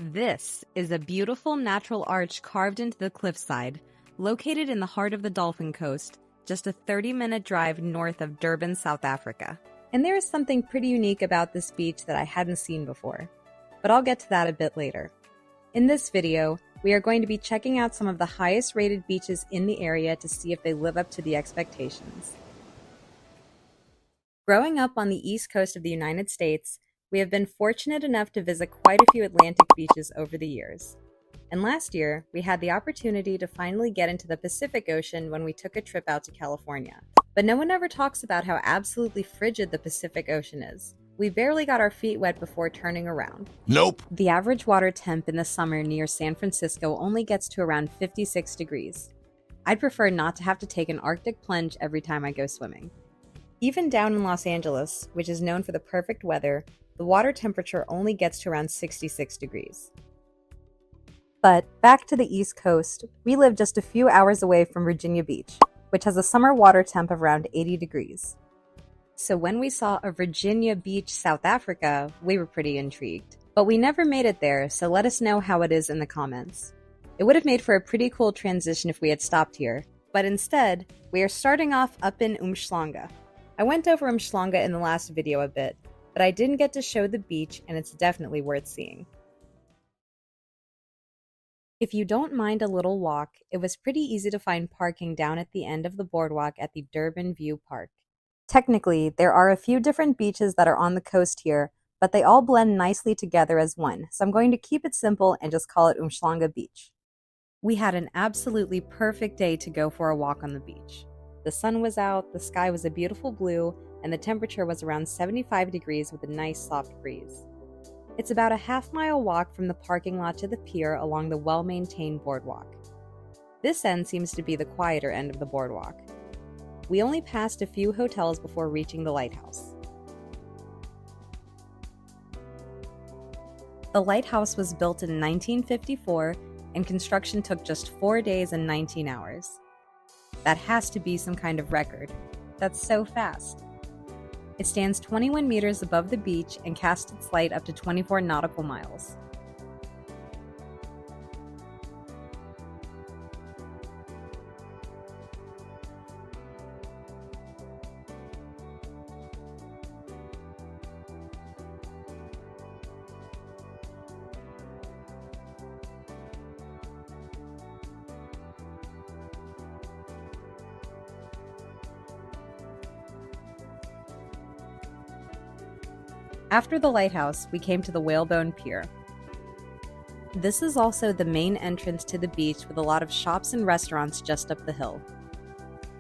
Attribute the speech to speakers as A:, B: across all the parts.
A: This is a beautiful natural arch carved into the cliffside, located in the heart of the Dolphin coast, just a 30-minute drive north of Durban, South Africa. And there is something pretty unique about this beach that I hadn't seen before, but I'll get to that a bit later. In this video, we are going to be checking out some of the highest rated beaches in the area to see if they live up to the expectations. Growing up on the east coast of the United States, we have been fortunate enough to visit quite a few Atlantic beaches over the years. And last year, we had the opportunity to finally get into the Pacific Ocean when we took a trip out to California. But no one ever talks about how absolutely frigid the Pacific Ocean is. We barely got our feet wet before turning around.
B: Nope.
A: The average water temp in the summer near San Francisco only gets to around 56 degrees. I'd prefer not to have to take an Arctic plunge every time I go swimming. Even down in Los Angeles, which is known for the perfect weather, the water temperature only gets to around 66 degrees. But back to the East Coast, we live just a few hours away from Virginia Beach, which has a summer water temp of around 80 degrees. So when we saw a Virginia Beach, South Africa, we were pretty intrigued. But we never made it there, so let us know how it is in the comments. It would have made for a pretty cool transition if we had stopped here, but instead, we are starting off up in Umhlanga. I went over Umhlanga in the last video a bit, but I didn't get to show the beach, and it's definitely worth seeing. If you don't mind a little walk, it was pretty easy to find parking down at the end of the boardwalk at the Durban View Park. Technically, there are a few different beaches that are on the coast here, but they all blend nicely together as one, so I'm going to keep it simple and just call it Umhlanga Beach. We had an absolutely perfect day to go for a walk on the beach. The sun was out, the sky was a beautiful blue, and the temperature was around 75 degrees with a nice soft breeze. It's about a half-mile walk from the parking lot to the pier along the well-maintained boardwalk. This end seems to be the quieter end of the boardwalk. We only passed a few hotels before reaching the lighthouse. The lighthouse was built in 1954, and construction took just 4 days and 19 hours. That has to be some kind of record. That's so fast. It stands 21 meters above the beach and casts its light up to 24 nautical miles. After the lighthouse, we came to the Whalebone Pier. This is also the main entrance to the beach with a lot of shops and restaurants just up the hill.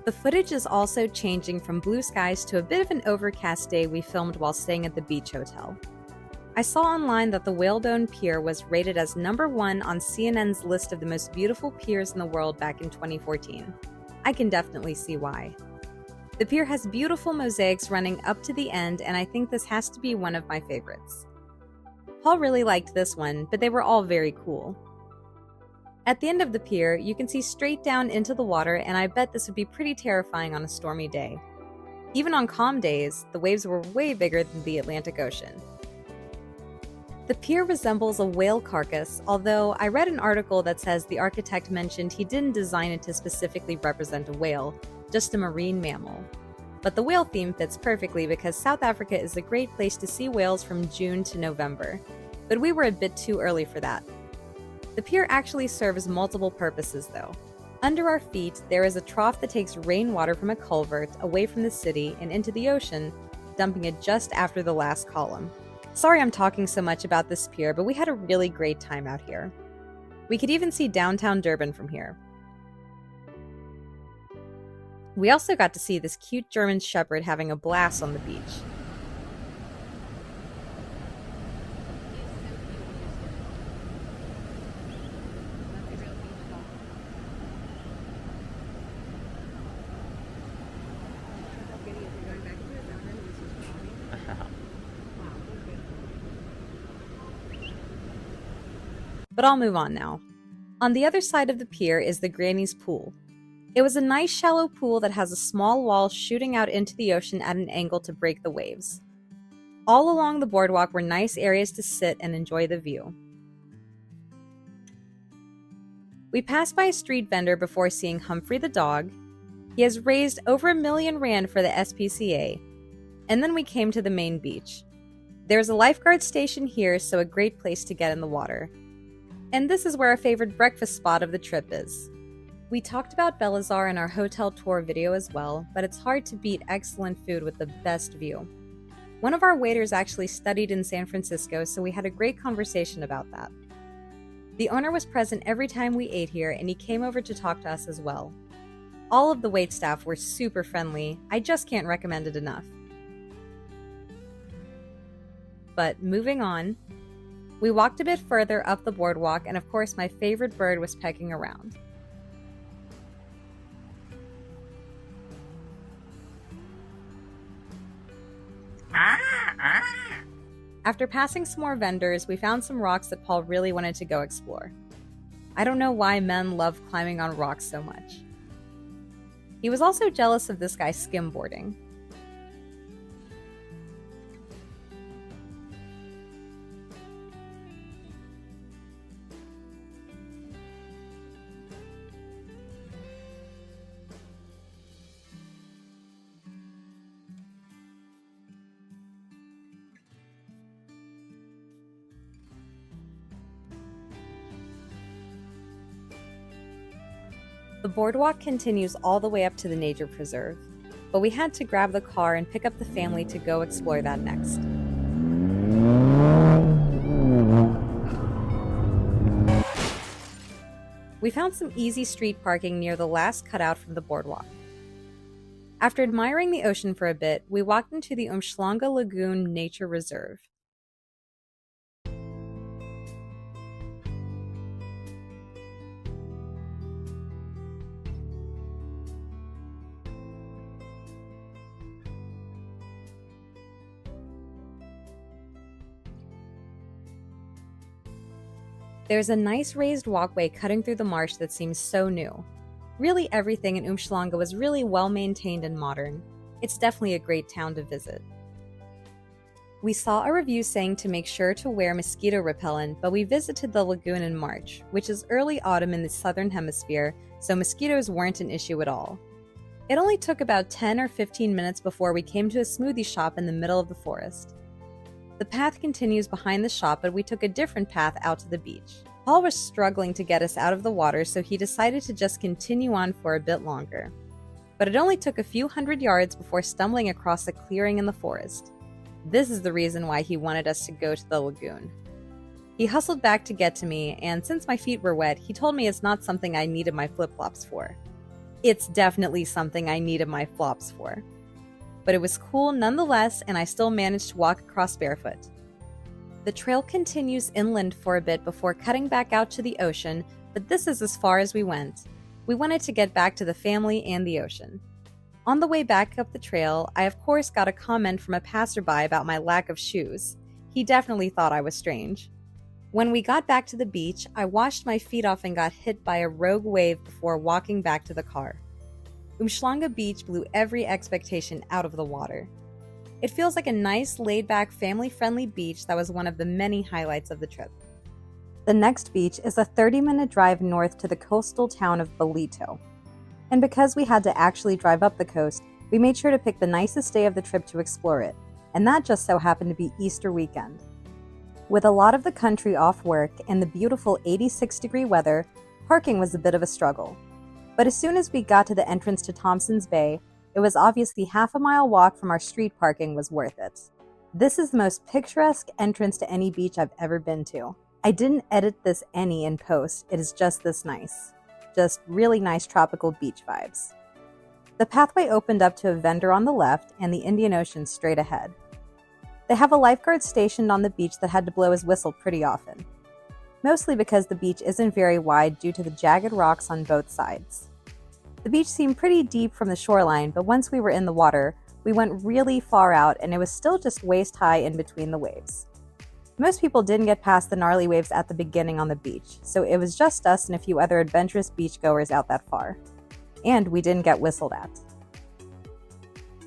A: The footage is also changing from blue skies to a bit of an overcast day we filmed while staying at the beach hotel. I saw online that the Whalebone Pier was rated as #1 on CNN's list of the most beautiful piers in the world back in 2014. I can definitely see why. The pier has beautiful mosaics running up to the end, and I think this has to be one of my favorites. Paul really liked this one, but they were all very cool. At the end of the pier, you can see straight down into the water, and I bet this would be pretty terrifying on a stormy day. Even on calm days, the waves were way bigger than the Atlantic Ocean. The pier resembles a whale carcass, although I read an article that says the architect mentioned he didn't design it to specifically represent a whale, just a marine mammal. But the whale theme fits perfectly because South Africa is a great place to see whales from June to November. But we were a bit too early for that. The pier actually serves multiple purposes though. Under our feet, there is a trough that takes rainwater from a culvert away from the city and into the ocean, dumping it just after the last column. Sorry I'm talking so much about this pier, but we had a really great time out here. We could even see downtown Durban from here. We also got to see this cute German shepherd having a blast on the beach. But I'll move on now. On the other side of the pier is the Granny's Pool. It was a nice shallow pool that has a small wall shooting out into the ocean at an angle to break the waves. All along the boardwalk were nice areas to sit and enjoy the view. We passed by a street vendor before seeing Humphrey the dog. He has raised over R1,000,000 for the SPCA. And then we came to the main beach. There's a lifeguard station here, so a great place to get in the water. And this is where our favorite breakfast spot of the trip is. We talked about Belazar in our hotel tour video as well, but it's hard to beat excellent food with the best view. One of our waiters actually studied in San Francisco, so we had a great conversation about that. The owner was present every time we ate here, and he came over to talk to us as well. All of the waitstaff were super friendly. I just can't recommend it enough. But moving on, we walked a bit further up the boardwalk, and of course my favorite bird was pecking around. After passing some more vendors, we found some rocks that Paul really wanted to go explore. I don't know why men love climbing on rocks so much. He was also jealous of this guy skimboarding. The boardwalk continues all the way up to the nature preserve, but we had to grab the car and pick up the family to go explore that next. We found some easy street parking near the last cutout from the boardwalk. After admiring the ocean for a bit, we walked into the Umhlanga Lagoon Nature Reserve. There's a nice raised walkway cutting through the marsh that seems so new. Really everything in Umhlanga was really well maintained and modern. It's definitely a great town to visit. We saw a review saying to make sure to wear mosquito repellent, but we visited the lagoon in March, which is early autumn in the southern hemisphere, so mosquitoes weren't an issue at all. It only took about 10 or 15 minutes before we came to a smoothie shop in the middle of the forest. The path continues behind the shop, but we took a different path out to the beach. Paul was struggling to get us out of the water, so he decided to just continue on for a bit longer. But it only took a few hundred yards before stumbling across a clearing in the forest. This is the reason why he wanted us to go to the lagoon. He hustled back to get to me, and since my feet were wet, he told me it's not something I needed my flip-flops for. It's definitely something I needed my flops for. But it was cool nonetheless, and I still managed to walk across barefoot. The trail continues inland for a bit before cutting back out to the ocean, but this is as far as we went. We wanted to get back to the family and the ocean. On the way back up the trail, I of course got a comment from a passerby about my lack of shoes. He definitely thought I was strange. When we got back to the beach, I washed my feet off and got hit by a rogue wave before walking back to the car. Umhlanga Beach blew every expectation out of the water. It feels like a nice, laid-back, family-friendly beach that was one of the many highlights of the trip. The next beach is a 30-minute drive north to the coastal town of Ballito. And because we had to actually drive up the coast, we made sure to pick the nicest day of the trip to explore it, and that just so happened to be Easter weekend. With a lot of the country off work and the beautiful 86-degree weather, parking was a bit of a struggle. But as soon as we got to the entrance to Thompson's Bay, it was obvious the half-a-mile walk from our street parking was worth it. This is the most picturesque entrance to any beach I've ever been to. I didn't edit this any in post, it is just this nice. Just really nice tropical beach vibes. The pathway opened up to a vendor on the left and the Indian Ocean straight ahead. They have a lifeguard stationed on the beach that had to blow his whistle pretty often. Mostly because the beach isn't very wide due to the jagged rocks on both sides. The beach seemed pretty deep from the shoreline, but once we were in the water, we went really far out and it was still just waist high in between the waves. Most people didn't get past the gnarly waves at the beginning on the beach, so it was just us and a few other adventurous beachgoers out that far. And we didn't get whistled at.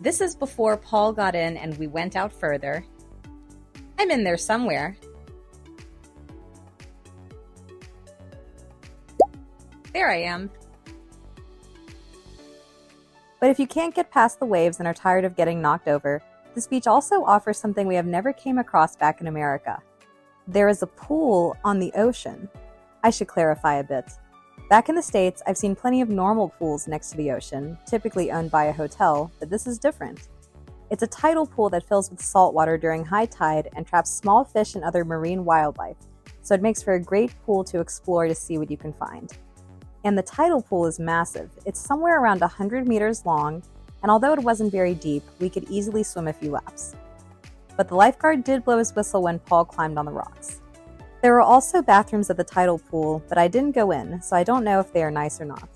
A: This is before Paul got in and we went out further. I'm in there somewhere.
B: There I am.
A: But if you can't get past the waves and are tired of getting knocked over, this beach also offers something we have never came across back in America. There is a pool on the ocean. I should clarify a bit. Back in the States, I've seen plenty of normal pools next to the ocean, typically owned by a hotel, but this is different. It's a tidal pool that fills with salt water during high tide and traps small fish and other marine wildlife, so it makes for a great pool to explore to see what you can find. And the tidal pool is massive. It's somewhere around 100 meters long, and although it wasn't very deep, we could easily swim a few laps. But the lifeguard did blow his whistle when Paul climbed on the rocks. There were also bathrooms at the tidal pool, but I didn't go in, so I don't know if they are nice or not.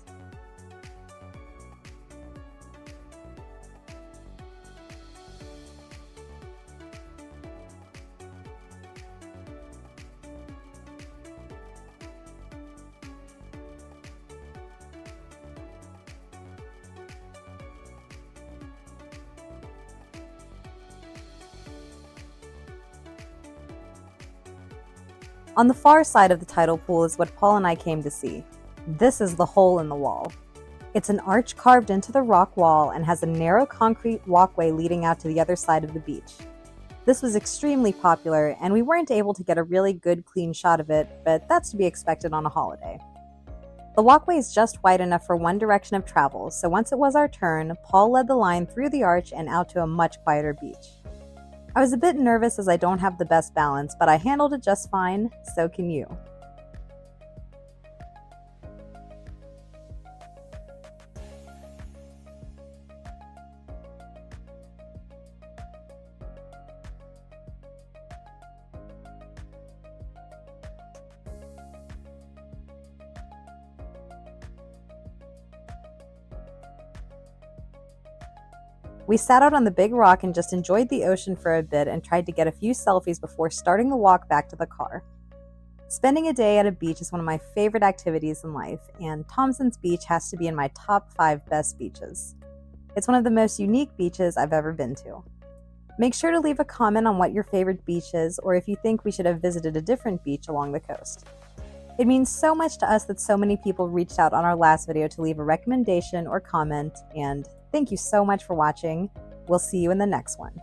A: On the far side of the tidal pool is what Paul and I came to see. This is the hole in the wall. It's an arch carved into the rock wall and has a narrow concrete walkway leading out to the other side of the beach. This was extremely popular, and we weren't able to get a really good clean shot of it, but that's to be expected on a holiday. The walkway is just wide enough for one direction of travel, so once it was our turn, Paul led the line through the arch and out to a much quieter beach. I was a bit nervous as I don't have the best balance, but I handled it just fine, so can you. We sat out on the big rock and just enjoyed the ocean for a bit and tried to get a few selfies before starting the walk back to the car. Spending a day at a beach is one of my favorite activities in life, and Thompson's Beach has to be in my top 5 best beaches. It's one of the most unique beaches I've ever been to. Make sure to leave a comment on what your favorite beach is, or if you think we should have visited a different beach along the coast. It means so much to us that so many people reached out on our last video to leave a recommendation or comment, and thank you so much for watching. We'll see you in the next one.